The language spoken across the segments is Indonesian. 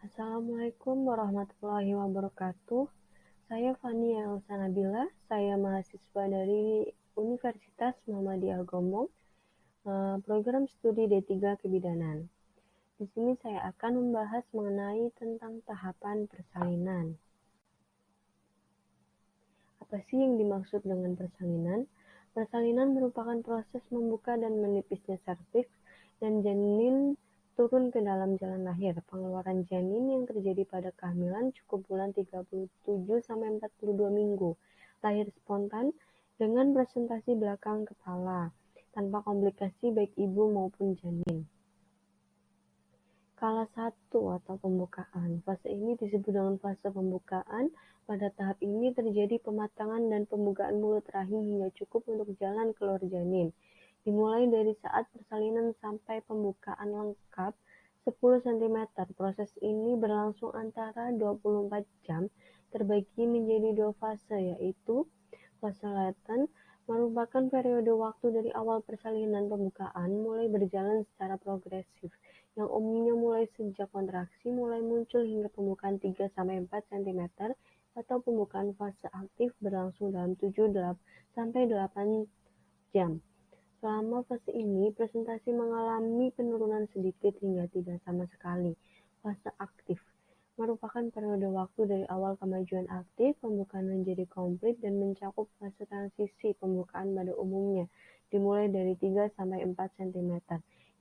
Assalamualaikum warahmatullahi wabarakatuh. Saya Fania Elsa Nabila, saya mahasiswa dari Universitas Muhammadiyah Gombong, program studi D3 Kebidanan. Di sini saya akan membahas mengenai tentang tahapan persalinan. Apa sih yang dimaksud dengan persalinan? Persalinan merupakan proses membuka dan menipisnya serviks dan janin turun ke dalam jalan lahir. Pengeluaran janin yang terjadi pada kehamilan cukup bulan 37-42 minggu. Lahir spontan dengan presentasi belakang kepala, tanpa komplikasi baik ibu maupun janin. Kala 1 atau pembukaan. Fase ini disebut dengan fase pembukaan. Pada tahap ini terjadi pematangan dan pembukaan mulut rahim hingga cukup untuk jalan keluar janin. Dimulai dari saat persalinan sampai pembukaan lengkap 10 cm. Proses ini berlangsung antara 24 jam, terbagi menjadi 2 fase, yaitu fase laten merupakan periode waktu dari awal persalinan pembukaan mulai berjalan secara progresif, yang umumnya mulai sejak kontraksi mulai muncul hingga pembukaan 3-4 cm, atau pembukaan fase aktif berlangsung dalam 7-8 jam. Selama fase ini, presentasi mengalami penurunan sedikit hingga tidak sama sekali. Fase aktif merupakan periode waktu dari awal kemajuan aktif, pembukaan menjadi komplit, dan mencakup fase transisi pembukaan pada umumnya, dimulai dari 3-4 cm,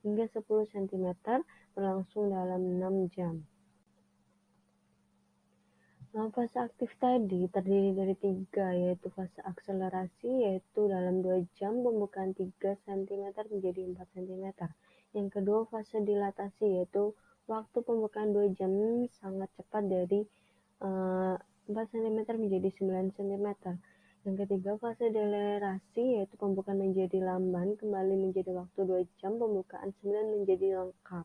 hingga 10 cm, berlangsung dalam 6 jam. Fase aktif tadi terdiri dari 3, yaitu fase akselerasi, yaitu dalam 2 jam pembukaan 3 cm menjadi 4 cm. Yang kedua, fase dilatasi, yaitu waktu pembukaan 2 jam sangat cepat dari 4 cm menjadi 9 cm. Yang ketiga, fase delerasi, yaitu pembukaan menjadi lamban, kembali menjadi waktu 2 jam, pembukaan 9 menjadi lengkap.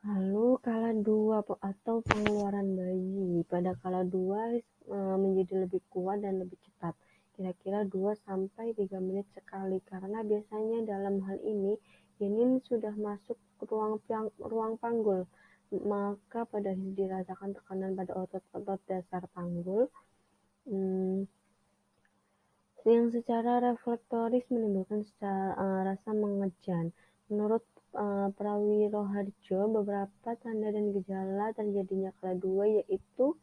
Lalu kala 2 atau pengeluaran bayi. Pada kala 2 menjadi lebih kuat dan lebih cepat, kira-kira 2-3 menit sekali, karena biasanya dalam hal ini janin sudah masuk ke ruang panggul, maka pada dirasakan tekanan pada otot-otot dasar panggul yang secara reflektoris menimbulkan rasa mengejan. Menurut Prawirohardjo, beberapa tanda dan gejala terjadinya kala 2 yaitu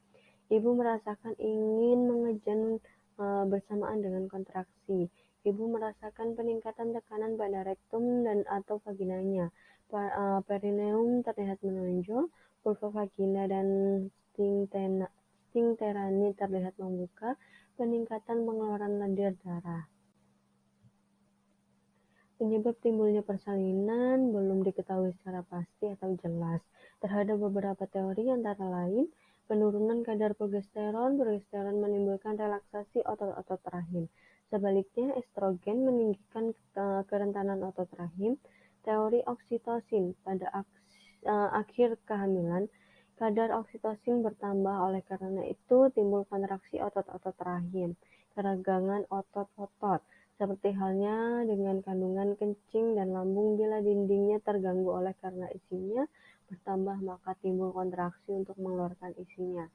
ibu merasakan ingin mengejan bersamaan dengan kontraksi. Ibu merasakan peningkatan tekanan pada rektum dan atau vaginanya. Perineum terlihat menonjol, vulva vagina dan sphincterani terlihat membuka, peningkatan pengeluaran lendir darah. Penyebab timbulnya persalinan belum diketahui secara pasti atau jelas. Terhadap beberapa teori antara lain, penurunan kadar progesteron menimbulkan relaksasi otot-otot rahim. Sebaliknya, estrogen meninggikan kerentanan otot rahim. Teori oksitosin, pada akhir kehamilan, kadar oksitosin bertambah, oleh karena itu timbul kontraksi otot-otot rahim, keregangan otot-otot, seperti halnya dengan kandungan kencing dan lambung. Bila dindingnya terganggu oleh karena isinya bertambah, maka timbul kontraksi untuk mengeluarkan isinya.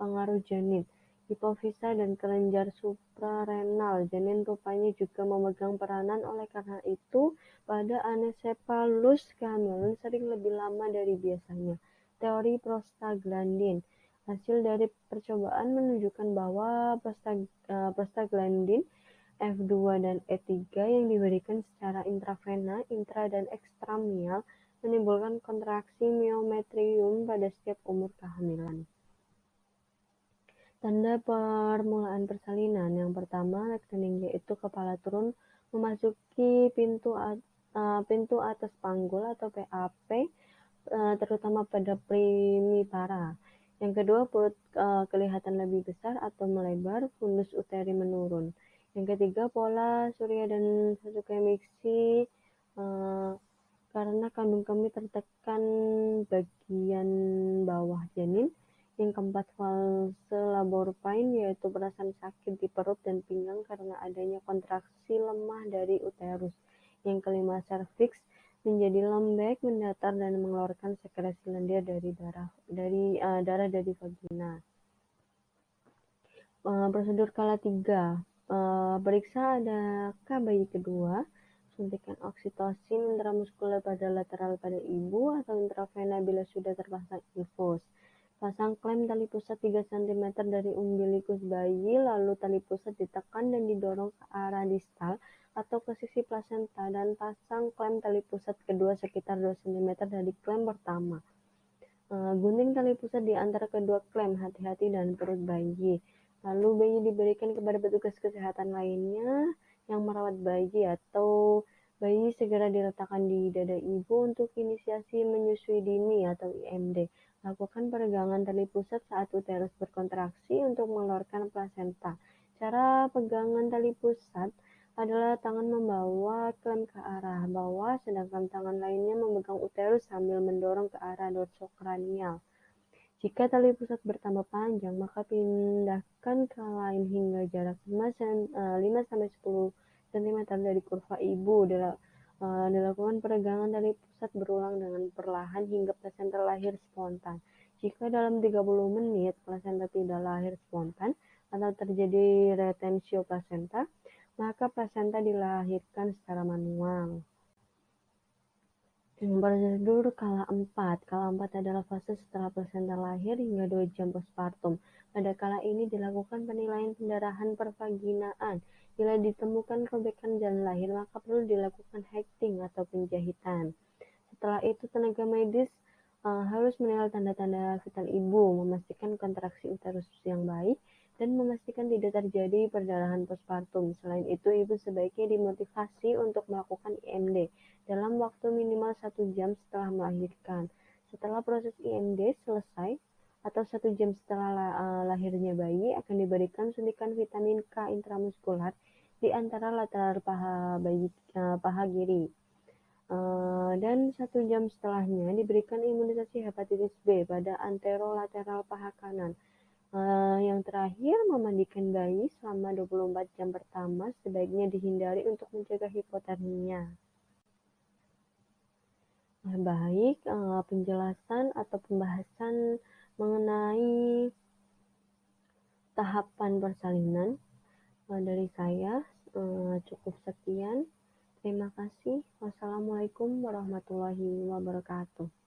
Pengaruh janin, hipofisa dan kelenjar suprarenal. Janin rupanya juga memegang peranan, oleh karena itu pada anecephalus kehamilan sering lebih lama dari biasanya. Teori prostaglandin, hasil dari percobaan menunjukkan bahwa prostaglandin F2 dan E3 yang diberikan secara intravena, intra dan ekstramial menimbulkan kontraksi miometrium pada setiap umur kehamilan. Tanda permulaan persalinan. Yang pertama, lengthening, yaitu kepala turun memasuki pintu atas panggul atau PAP, terutama pada primipara. Yang kedua, perut kelihatan lebih besar atau melebar, fundus uteri menurun. Yang ketiga, pola surya dan vasokemiksi, karena kandung kemih tertekan bagian bawah janin. Yang keempat, fase labor pain, yaitu perasaan sakit di perut dan pinggang karena adanya kontraksi lemah dari uterus. Yang kelima, serviks, menjadi lembek, mendatar, dan mengeluarkan sekresi lendir dari darah dari vagina. Prosedur kala 3, periksa adakah bayi kedua, suntikan oksitosin intramuskuler pada lateral pada ibu atau intravena bila sudah terpasang infus. Pasang klem tali pusat 3 cm dari umbilikus bayi, lalu tali pusat ditekan dan didorong ke arah distal atau ke sisi plasenta, dan pasang klem tali pusat kedua sekitar 2 cm dari klem pertama. Gunting tali pusat di antara kedua klem, hati-hati dan perut bayi. Lalu bayi diberikan kepada petugas kesehatan lainnya yang merawat bayi, atau bayi segera diletakkan di dada ibu untuk inisiasi menyusui dini atau IMD. Lakukan peregangan tali pusat saat uterus berkontraksi untuk mengeluarkan plasenta. Cara pegangan tali pusat adalah tangan membawa klem ke arah bawah, sedangkan tangan lainnya memegang uterus sambil mendorong ke arah dorsokranial. Jika tali pusat bertambah panjang, maka pindahkan ke lain hingga jarak 5-10 cm dari kurva ibu. Dilakukan peregangan tali pusat berulang dengan perlahan hingga plasenta lahir spontan. Jika dalam 30 menit plasenta tidak lahir spontan atau terjadi retensio plasenta, maka plasenta dilahirkan secara manual. Prosedur kala 4. Kala 4 adalah fase setelah plasenta lahir hingga 2 jam postpartum. Pada kala ini dilakukan penilaian pendarahan pervaginaan. Bila ditemukan robekan jalan lahir, maka perlu dilakukan hecting atau penjahitan. Setelah itu tenaga medis harus menilai tanda-tanda vital ibu, memastikan kontraksi uterus yang baik, dan memastikan tidak terjadi perdarahan postpartum. Selain itu, ibu sebaiknya dimotivasi untuk melakukan IMD dalam waktu minimal 1 jam setelah melahirkan. Setelah proses IMD selesai atau 1 jam setelah lahirnya bayi, akan diberikan suntikan vitamin K intramuskular di antara lateral paha kiri. Dan 1 jam setelahnya diberikan imunisasi hepatitis B pada anterolateral paha kanan. Yang terakhir, memandikan bayi selama 24 jam pertama sebaiknya dihindari untuk mencegah hipotermia. Baik, penjelasan atau pembahasan mengenai tahapan persalinan dari saya cukup sekian. Terima kasih. Wassalamualaikum warahmatullahi wabarakatuh.